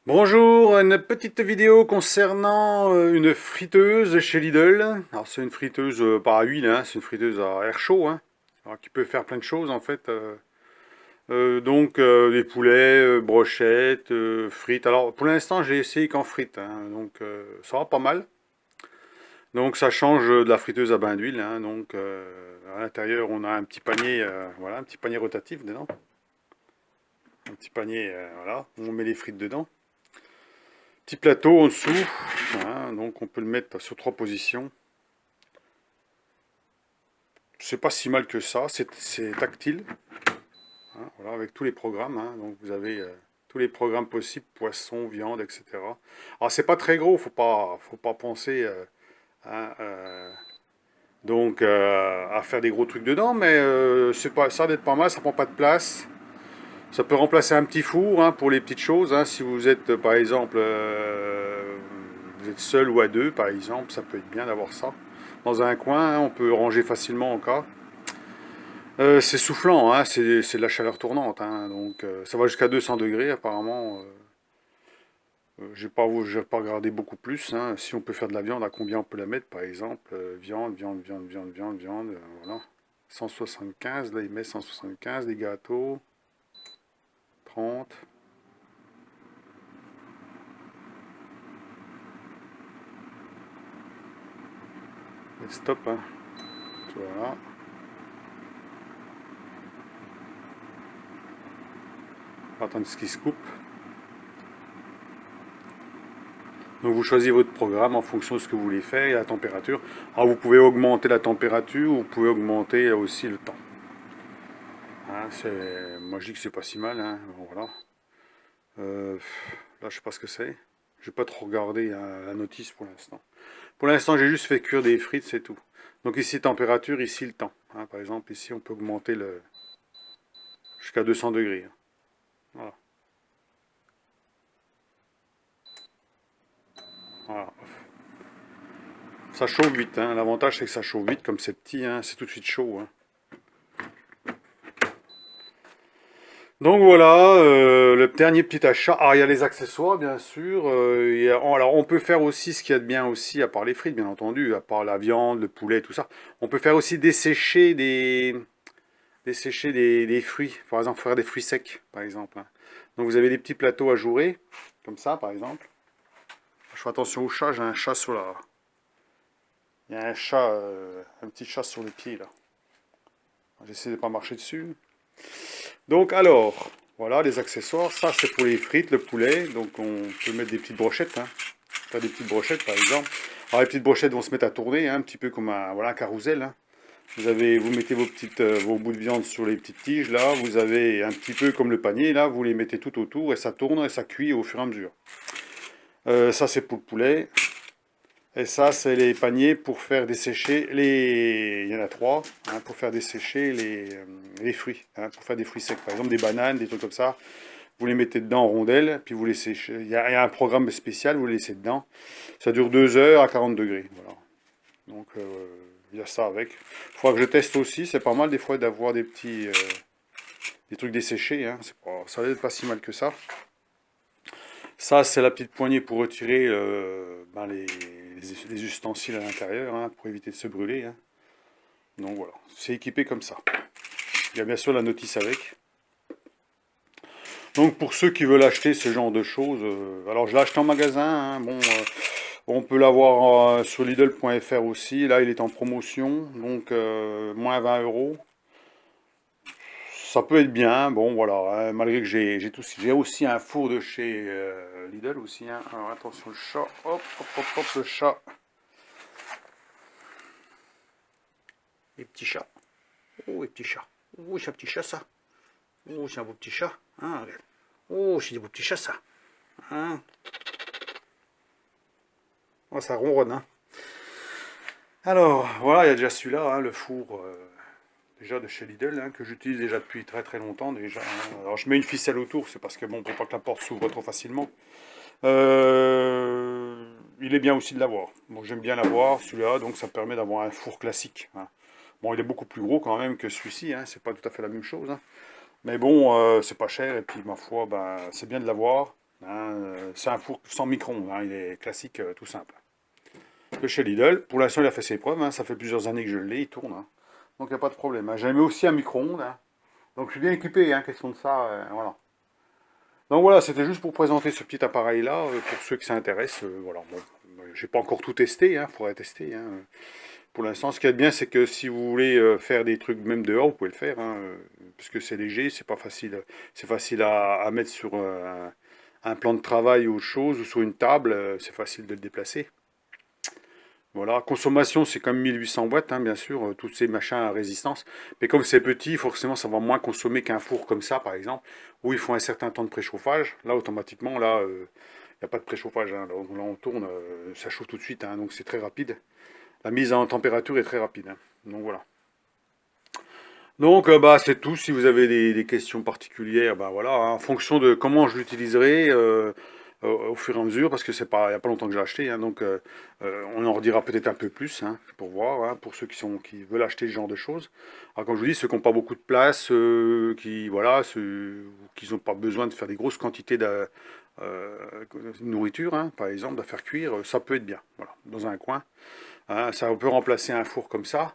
Bonjour, une petite vidéo concernant une friteuse chez Lidl. Alors c'est une friteuse pas à huile, hein, c'est une friteuse à air chaud, hein, alors, qui peut faire plein de choses en fait. Des poulets, brochettes, frites. Alors pour l'instant j'ai essayé qu'en frites, hein, ça va pas mal. Donc ça change de la friteuse à bain d'huile, hein, à l'intérieur on a un petit panier, voilà, un petit panier rotatif dedans, un petit panier, voilà, où on met les frites dedans. Petit plateau en dessous, voilà, donc on peut le mettre sur 3 positions. C'est pas si mal que ça, c'est tactile, hein, voilà, avec tous les programmes, hein, donc vous avez tous les programmes possibles, poisson, viande, etc. Alors c'est pas très gros, faut pas penser hein, à faire des gros trucs dedans, mais c'est pas ça d'être pas mal, ça prend pas de place. Ça peut remplacer un petit four, hein, pour les petites choses, hein, si vous êtes par exemple vous êtes seul ou à deux par exemple, ça peut être bien d'avoir ça. Dans un coin, hein, on peut ranger facilement en cas. C'est soufflant, hein, c'est de la chaleur tournante, hein, ça va jusqu'à 200 degrés apparemment. J'ai pas regardé beaucoup plus, hein. Si on peut faire de la viande, à combien on peut la mettre par exemple? Viande, voilà. 175, là il met 175, des gâteaux, 30. Et stop, hein. Voilà. Attendre ce qui se coupe. Donc vous choisissez votre programme en fonction de ce que vous voulez faire et la température. Alors vous pouvez augmenter la température ou vous pouvez augmenter aussi le temps. Hein, moi je dis que c'est pas si mal, hein. Bon, voilà. Euh, Là je sais pas ce que c'est. Je vais pas trop regarder la notice pour l'instant. Pour l'instant j'ai juste fait cuire des frites, c'est tout. Donc ici température, ici le temps, hein. Par exemple ici on peut augmenter le jusqu'à 200 degrés, hein. Voilà. Voilà. Ça chauffe vite, hein. L'avantage c'est que ça chauffe vite, comme c'est petit, hein. C'est tout de suite chaud, hein. Donc voilà, le dernier petit achat. Ah, il y a les accessoires, bien sûr. Alors, on peut faire aussi ce qu'il y a de bien aussi, à part les frites, bien entendu, à part la viande, le poulet, tout ça. On peut faire aussi dessécher des fruits. Par exemple, faire des fruits secs, par exemple, hein. Donc vous avez des petits plateaux ajourés, comme ça, par exemple. Je fais attention au chat, j'ai un chat sur la... Il y a un chat, un petit chat sur le pied, là. J'essaie de ne pas marcher dessus. Donc alors, voilà les accessoires. Ça c'est pour les frites, le poulet. Donc on peut mettre des petites brochettes, hein. Faire des petites brochettes par exemple. Alors les petites brochettes vont se mettre à tourner, hein, un petit peu comme un carrousel, hein. Vous mettez vos bouts de viande sur les petites tiges là. Vous avez un petit peu comme le panier là. Vous les mettez tout autour et ça tourne et ça cuit au fur et à mesure. Ça c'est pour le poulet. Et ça, c'est les paniers pour faire dessécher les... Il y en a trois, hein, pour faire dessécher les fruits, hein, pour faire des fruits secs. Par exemple, des bananes, des trucs comme ça. Vous les mettez dedans en rondelles, puis vous les séchez. Il y a un programme spécial, vous les laissez dedans. Ça dure 2 heures à 40 degrés. Voilà. Donc, il y a ça avec. Il faudra que je teste aussi. C'est pas mal des fois d'avoir des trucs desséchés, hein. Ça va être pas si mal que ça. Ça, c'est la petite poignée pour retirer les ustensiles à l'intérieur, hein, pour éviter de se brûler, hein. Donc voilà, c'est équipé comme ça. Il y a bien sûr la notice avec. Donc pour ceux qui veulent acheter ce genre de choses, alors je l'ai acheté en magasin, hein, bon, on peut l'avoir sur Lidl.fr aussi. Là, il est en promotion, donc moins 20 euros. Ça peut être bien, bon voilà, hein, malgré que j'ai aussi un four de chez Lidl aussi, hein. Alors attention le chat, hop, hop, hop, hop, le chat. Les petits chats. Oh, les petits chats. Oh, c'est un petit chat ça. Oh, c'est un beau petit chat. Hein, regarde. Oh, c'est des beaux petits chats ça. Hein. Oh, ça ronronne, hein. Alors, voilà, il y a déjà celui-là, hein, le four déjà de chez Lidl, hein, que j'utilise déjà depuis très très longtemps déjà, hein. Alors je mets une ficelle autour, c'est parce que bon, pour pas que la porte s'ouvre trop facilement. Il est bien aussi de l'avoir. Bon, j'aime bien l'avoir celui-là, donc ça permet d'avoir un four classique, hein. Bon, il est beaucoup plus gros quand même que celui-ci, hein, c'est pas tout à fait la même chose, hein. Mais bon, c'est pas cher, et puis ma foi, ben, c'est bien de l'avoir. Hein, c'est un four sans micro-ondes, hein, il est classique, tout simple. De chez Lidl. Pour l'instant, il a fait ses preuves, hein, ça fait plusieurs années que je l'ai, il tourne. Hein. Donc il n'y a pas de problème. Hein. J'ai mis aussi un micro-ondes. Hein. Donc je suis bien équipé, hein, question de ça. Voilà. Donc voilà, c'était juste pour présenter ce petit appareil-là, pour ceux qui s'intéressent. Voilà. Bon, j'ai pas encore tout testé, il faudrait tester. Hein. Pour l'instant, ce qu'il y a de bien, c'est que si vous voulez faire des trucs même dehors, vous pouvez le faire, hein, parce que c'est léger, c'est pas facile, c'est facile à mettre sur un plan de travail ou autre chose, ou sur une table, c'est facile de le déplacer. Voilà, consommation, c'est comme 1800 watts, hein, bien sûr, tous ces machins à résistance. Mais comme c'est petit, forcément, ça va moins consommer qu'un four comme ça, par exemple, où il faut un certain temps de préchauffage. Là, automatiquement, là, il n'y a pas de préchauffage. Hein. Là, on tourne, ça chauffe tout de suite, hein, donc c'est très rapide. La mise en température est très rapide. Hein. Donc voilà. Donc bah, c'est tout. Si vous avez des questions particulières, bah, voilà, hein, en fonction de comment je l'utiliserai au fur et à mesure, parce que c'est pas, il n'y a pas longtemps que j'ai acheté, hein, donc on en redira peut-être un peu plus pour voir, hein, pour ceux qui veulent acheter ce genre de choses. Alors comme je vous dis, ceux qui n'ont pas beaucoup de place, qui voilà, ceux qui n'ont pas besoin de faire des grosses quantités de nourriture, hein, par exemple, à faire cuire, ça peut être bien, voilà, dans un coin. Hein, ça peut remplacer un four comme ça.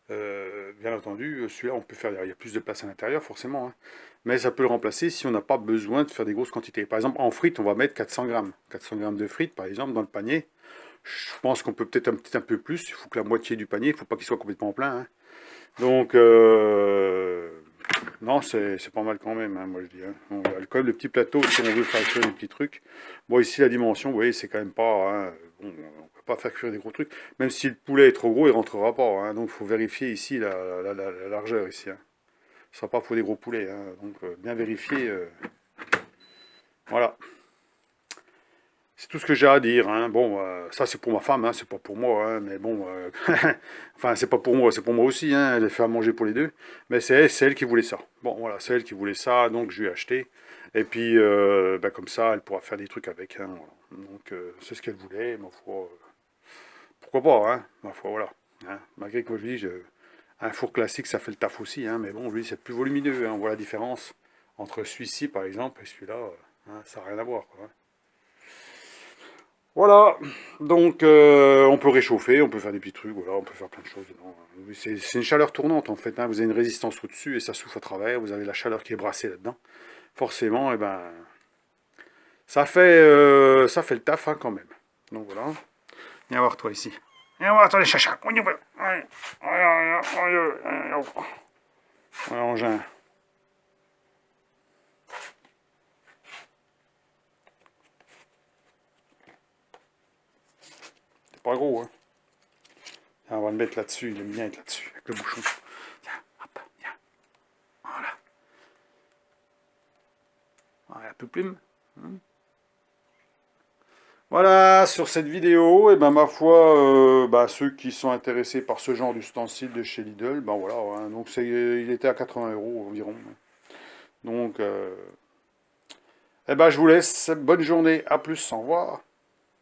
Bien entendu, celui-là, on peut faire, il y a plus de place à l'intérieur, forcément, hein. Mais ça peut le remplacer si on n'a pas besoin de faire des grosses quantités. Par exemple, en frites, on va mettre 400 grammes. 400 grammes de frites, par exemple, dans le panier. Je pense qu'on peut peut-être un peu plus. Il faut que la moitié du panier, il ne faut pas qu'il soit complètement plein. Hein. Donc, non, c'est pas mal quand même, hein, moi je dis. Hein. On a quand même le petit plateau si on veut faire cuire des petits trucs. Bon, ici, la dimension, vous voyez, c'est quand même pas. Hein, bon, on peut pas faire cuire des gros trucs. Même si le poulet est trop gros, il rentrera pas. Hein, donc, il faut vérifier ici la largeur ici. Hein. Ce sera pas pour des gros poulets. Hein, donc, bien vérifier. Voilà. C'est tout ce que j'ai à dire. Hein. Bon, ça c'est pour ma femme, hein, c'est pas pour moi. Hein, mais bon, enfin c'est pas pour moi, c'est pour moi aussi. Hein, elle fait à manger pour les deux. Mais c'est elle qui voulait ça. Bon, voilà, c'est elle qui voulait ça, donc je lui ai acheté. Et puis, bah, comme ça, elle pourra faire des trucs avec. Hein, voilà. Donc, c'est ce qu'elle voulait. Ma foi, pourquoi pas, hein, ma foi, voilà. Hein. Malgré que moi je dis, un four classique, ça fait le taf aussi. Hein, mais bon, lui, c'est plus volumineux. Hein, on voit la différence entre celui-ci, par exemple, et celui-là. Hein, ça n'a rien à voir. Quoi, hein. Voilà, donc on peut réchauffer, on peut faire des petits trucs, voilà, on peut faire plein de choses dedans. C'est une chaleur tournante en fait, hein. Vous avez une résistance au-dessus et ça souffle à travers, vous avez la chaleur qui est brassée là-dedans. Forcément, et ben, ça fait le taf hein, quand même. Donc voilà. Viens voir toi ici. Viens voir toi les chachas. Voilà, engin. C'est pas gros, hein. On va le mettre là-dessus, il aime bien être là-dessus, avec le bouchon. Tiens, hop, tiens. Voilà. Voilà, un peu plume. Voilà, sur cette vidéo, et ben ma foi, bah, ceux qui sont intéressés par ce genre d'ustensile de chez Lidl, ben voilà, hein, donc il était à 80 € environ. Donc, eh ben je vous laisse, bonne journée, à plus, au revoir.